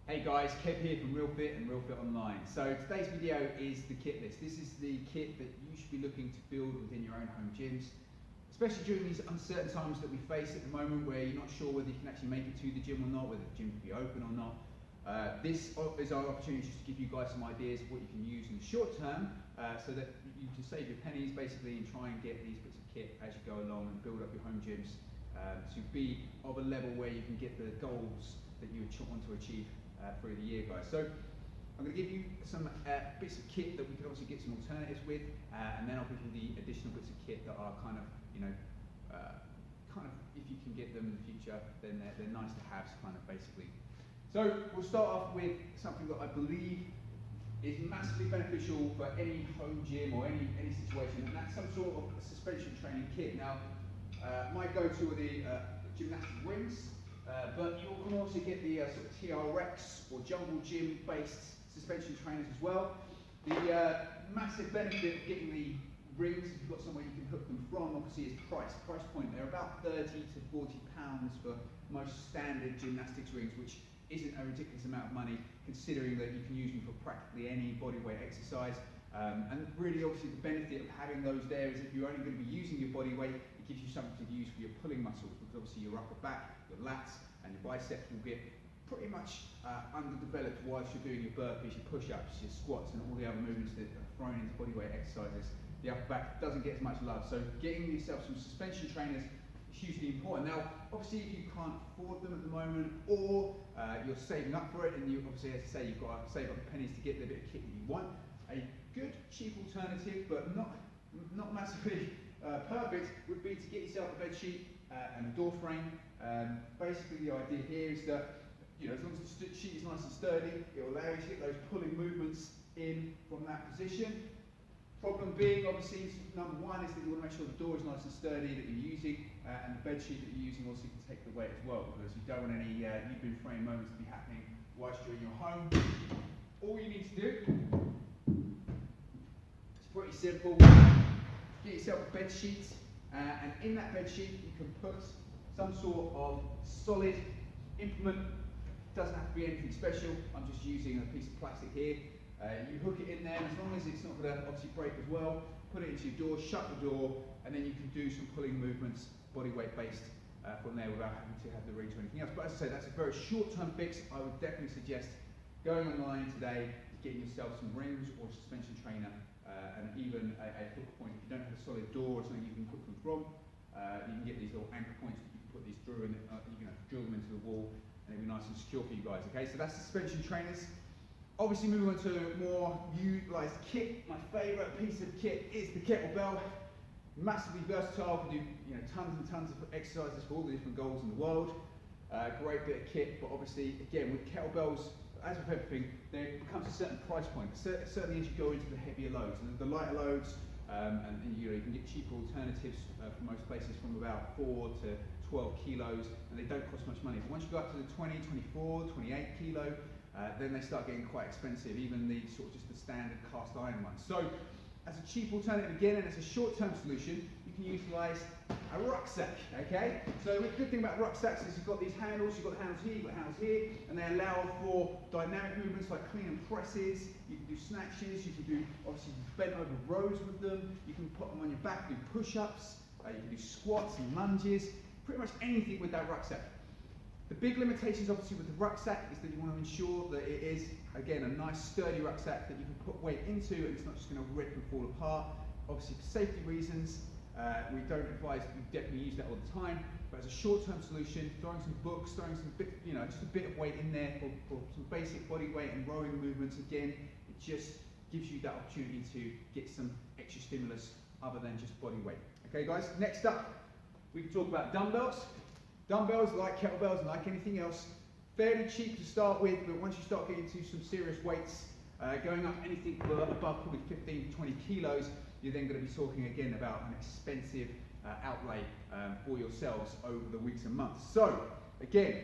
Hey guys, Kev here from Realfit and Realfit Online. So today's video is the kit list. This is the kit that you should be looking to build within your own home gyms, especially during these uncertain times that we face at the moment where you're not sure whether you can actually make it to the gym or not, whether the gym will be open or not. This is our opportunity just to give you guys some ideas of what you can use in the short term so that you can save your pennies basically and try and get these bits of kit as you go along and build up your home gyms to be of a level where you can get the goals that you want to achieve through the year, guys. So I'm going to give you some bits of kit that we can obviously get some alternatives with, and then I'll give you the additional bits of kit that are kind of, if you can get them in the future, then they're nice to have, kind of basically. So we'll start off with something that I believe is massively beneficial for any home gym or any situation, and that's some sort of suspension training kit. Now, my go-to are the gymnastic rings. But you can also get the sort of TRX or jungle gym based suspension trainers as well. The massive benefit of getting the rings, if you've got somewhere you can hook them from, obviously is price point. They're about £30 to £40 for most standard gymnastics rings, which isn't a ridiculous amount of money considering that you can use them for practically any bodyweight exercise. And really obviously the benefit of having those there is if you're only going to be using your body weight, it gives you something to use for your pulling muscles, because obviously your upper back, your lats and your biceps will get pretty much underdeveloped whilst you're doing your burpees, your push-ups, your squats and all the other movements that are thrown into bodyweight exercises. The upper back doesn't get as much love, so getting yourself some suspension trainers is hugely important. Now obviously if you can't afford them at the moment, or you're saving up for it, and you obviously, as I say, you've got to save up the pennies to get the bit of kit that you want, a good cheap alternative but not massively perfect would be to get yourself a bed sheet and a door frame. Basically the idea here is that, as long as the sheet is nice and sturdy, it will allow you to get those pulling movements in from that position. Problem being, obviously, number one is that you want to make sure the door is nice and sturdy that you're using, and the bed sheet that you're using also can take the weight as well, because you don't want any you-boo frame moments to be happening whilst you're in your home. All you need to do, it's pretty simple. Get yourself a bed sheet, and in that bed sheet you can put some sort of solid implement. Doesn't have to be anything special. I'm just using a piece of plastic here. You hook it in there, and as long as it's not going to obviously break as well, put it into your door, shut the door, and then you can do some pulling movements, body weight based, from there without having to have the reach or anything else. But as I say, that's a very short-term fix. I would definitely suggest going online today, getting yourself some rings or a suspension trainer, and even a hook point. If you don't have a solid door or something you can hook them from, you can get these little anchor points that you can put these through, and you can drill them into the wall, and it'll be nice and secure for you guys. Okay, so that's suspension trainers. Obviously, moving on to more utilised kit. My favourite piece of kit is the kettlebell. Massively versatile, can do tons and tons of exercises for all the different goals in the world. Great bit of kit, but obviously, again, with kettlebells, as with everything, there becomes a certain price point, certainly as you go into the heavier loads. And the lighter loads, and you can get cheaper alternatives from most places from about 4 to 12 kilos, and they don't cost much money. But once you go up to the 20, 24, 28 kilo, then they start getting quite expensive, even the sort of just the standard cast iron ones. So, as a cheap alternative again, and as a short-term solution, you can utilise a rucksack, okay? So the good thing about rucksacks is you've got these handles, you've got the handles here, you've got handles here, and they allow for dynamic movements like clean and presses. You can do snatches, you can do, obviously, bent over rows with them, you can put them on your back, do push-ups, you can do squats and lunges, pretty much anything with that rucksack. The big limitations obviously with the rucksack is that you want to ensure that it is, again, a nice sturdy rucksack that you can put weight into and it's not just going to rip and fall apart. Obviously for safety reasons, we don't advise that you definitely use that all the time, but as a short-term solution, throwing some books, throwing some bit, just a bit of weight in there for some basic body weight and rowing movements, again, it just gives you that opportunity to get some extra stimulus other than just body weight. Okay guys, next up, we can talk about dumbbells. Dumbbells, like kettlebells and like anything else, fairly cheap to start with, but once you start getting to some serious weights, going up anything above probably 15 to 20 kilos, you're then going to be talking again about an expensive outlay for yourselves over the weeks and months. So, again,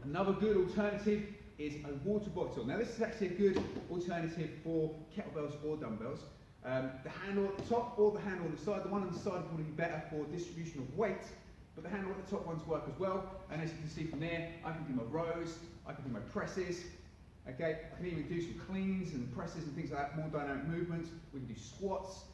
another good alternative is a water bottle. Now this is actually a good alternative for kettlebells or dumbbells. The handle at the top or the handle on the side. The one on the side will probably be better for distribution of weight. but the handle at the top ones work as well. And as you can see from there, I can do my rows, I can do my presses, okay? I can even do some cleans and presses and things like that, more dynamic movements. We can do squats.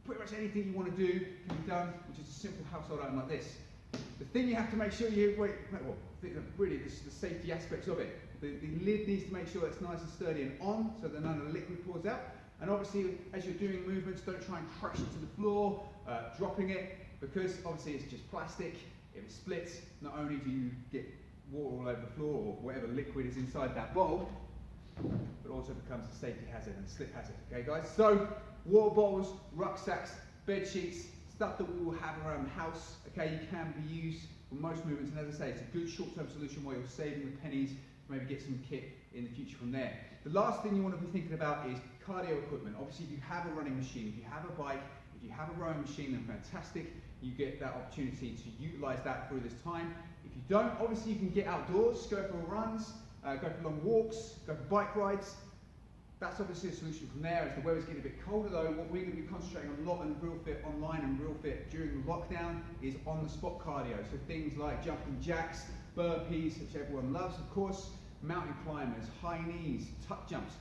Pretty much anything you want to do can be done with just a simple household item like this. The thing you have to make sure really the safety aspects of it. The lid needs to make sure it's nice and sturdy and on, so that none of the liquid pours out. And obviously, as you're doing movements, don't try and crash it to the floor, dropping it, because obviously it's just plastic. If it splits, not only do you get water all over the floor or whatever liquid is inside that bowl, but also becomes a safety hazard and a slip hazard. Okay, guys? So, water bottles, rucksacks, bed sheets, stuff that we will have around the house, okay, you can be used for most movements, and as I say, it's a good short-term solution while you're saving the pennies to maybe get some kit in the future from there. The last thing you want to be thinking about is cardio equipment. Obviously, if you have a running machine, if you have a bike, if you have a rowing machine, then fantastic, you get that opportunity to utilise that through this time. If you don't, obviously you can get outdoors, go for runs, go for long walks, go for bike rides. That's obviously a solution from there. As the weather's getting a bit colder though, what we're going to be concentrating on a lot in Realfit online and Realfit during the lockdown is on the spot cardio. So things like jumping jacks, burpees, which everyone loves of course, mountain climbers, high knees, tuck jumps.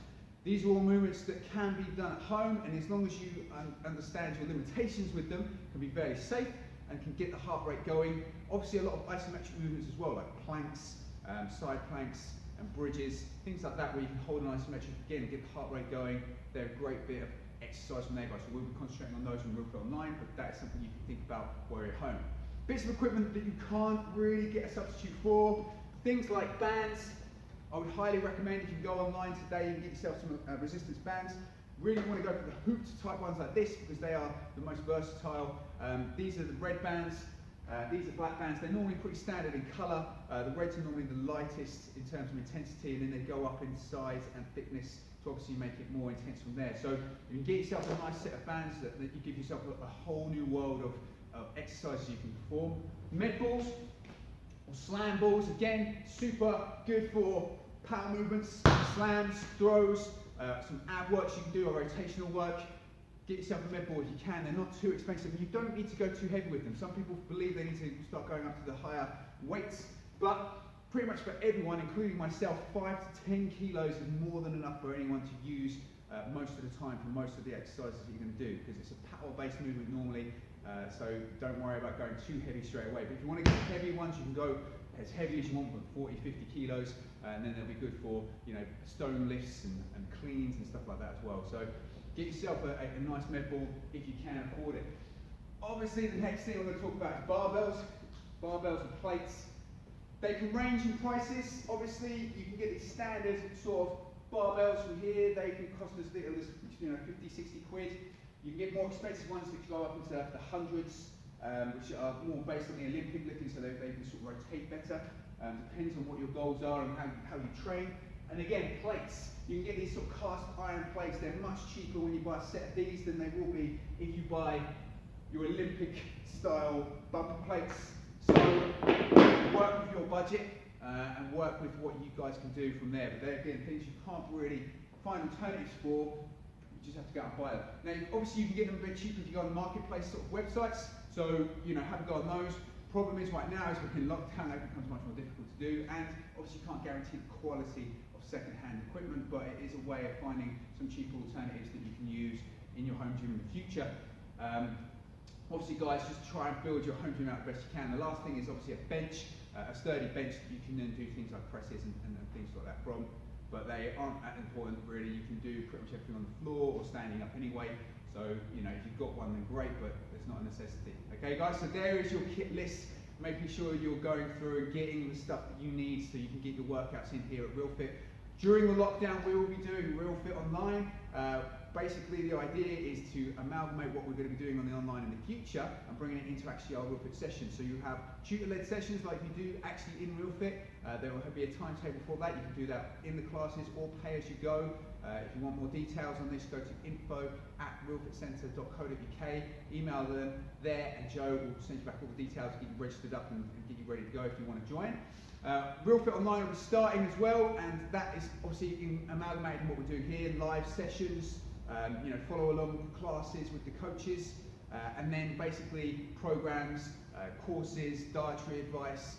These are all movements that can be done at home, and as long as you understand your limitations with them, can be fairly safe and can get the heart rate going. Obviously a lot of isometric movements as well, like planks, side planks, and bridges, things like that where you can hold an isometric again and get the heart rate going. They're a great bit of exercise from there, guys. So we'll be concentrating on those in Realfit Online, but that is something you can think about while you're at home. Bits of equipment that you can't really get a substitute for, things like bands. I would highly recommend if you go online today and get yourself some resistance bands. Really want to go for the hooped type ones like this because they are the most versatile. These are the red bands. These are black bands. They're normally pretty standard in colour. The reds are normally the lightest in terms of intensity, and then they go up in size and thickness to obviously make it more intense from there. So you can get yourself a nice set of bands that you give yourself a whole new world of exercises you can perform. Med balls or slam balls, again, super good for power movements, slams, throws, some ab works you can do, or rotational work. Get yourself a med ball if you can. They're not too expensive, and you don't need to go too heavy with them. Some people believe they need to start going up to the higher weights, but pretty much for everyone, including myself, 5 to 10 kilos is more than enough for anyone to use most of the time for most of the exercises that you're going to do, because it's a power-based movement normally, so don't worry about going too heavy straight away. But if you want to get heavy ones, you can go as heavy as you want, with 40, 50 kilos, and then they'll be good for, you know, stone lifts and cleans and stuff like that as well. So get yourself a nice med ball if you can afford it. Obviously, the next thing I'm going to talk about is barbells and plates. They can range in prices. Obviously, you can get these standard sort of barbells from here. They can cost as little as 50, 60 quid. You can get more expensive ones that go up into the hundreds, which are more based on the Olympic lifting, so they can sort of rotate better. Depends on what your goals are and how you train. And again, plates. You can get these sort of cast iron plates. They're much cheaper when you buy a set of these than they will be if you buy your Olympic style bumper plates. So work with your budget and work with what you guys can do from there. But they're again things you can't really find alternatives for. You just have to go out and buy them. Now obviously you can get them a bit cheaper if you go on marketplace sort of websites. So have a go on those. Problem is right now is within lockdown that becomes much more difficult to do, and obviously you can't guarantee the quality of second-hand equipment, but it is a way of finding some cheaper alternatives that you can use in your home gym in the future. Obviously guys, just try and build your home gym out the best you can. The last thing is obviously a bench, a sturdy bench that you can then do things like presses and things like that from, but they aren't that important really. You can do pretty much everything on the floor or standing up anyway. So, if you've got one, then great, but it's not a necessity. Okay, guys, so there is your kit list, making sure you're going through and getting the stuff that you need so you can get your workouts in here at Realfit. During the lockdown, we will be doing Realfit Online. Basically, the idea is to amalgamate what we're going to be doing on the online in the future and bringing it into actually our Realfit sessions. So you have tutor-led sessions like you do actually in Realfit. There will be a timetable for that. You can do that in the classes or pay as you go. If you want more details on this, go to info@realfitcentre.co.uk, email them there, and Joe will send you back all the details, get you registered up and get you ready to go if you want to join. Realfit Online will be starting as well, and that is obviously amalgamating what we're doing here, live sessions, follow along classes with the coaches, and then basically programs courses, dietary advice,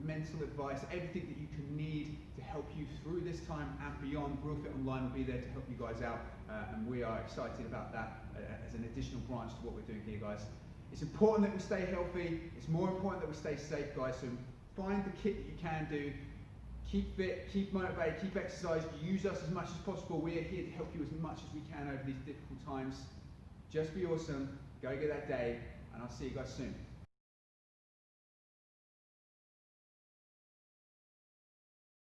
mental advice, everything that you can need to help you through this time and beyond. Realfit Online will be there to help you guys out, and we are excited about that as an additional branch to what we're doing here, guys. It's important that we stay healthy. It's more important that we stay safe, guys. So find the kit that you can do. Keep fit, keep motivated, keep exercise. Use us as much as possible. We are here to help you as much as we can over these difficult times. Just be awesome. Go get that day, and I'll see you guys soon.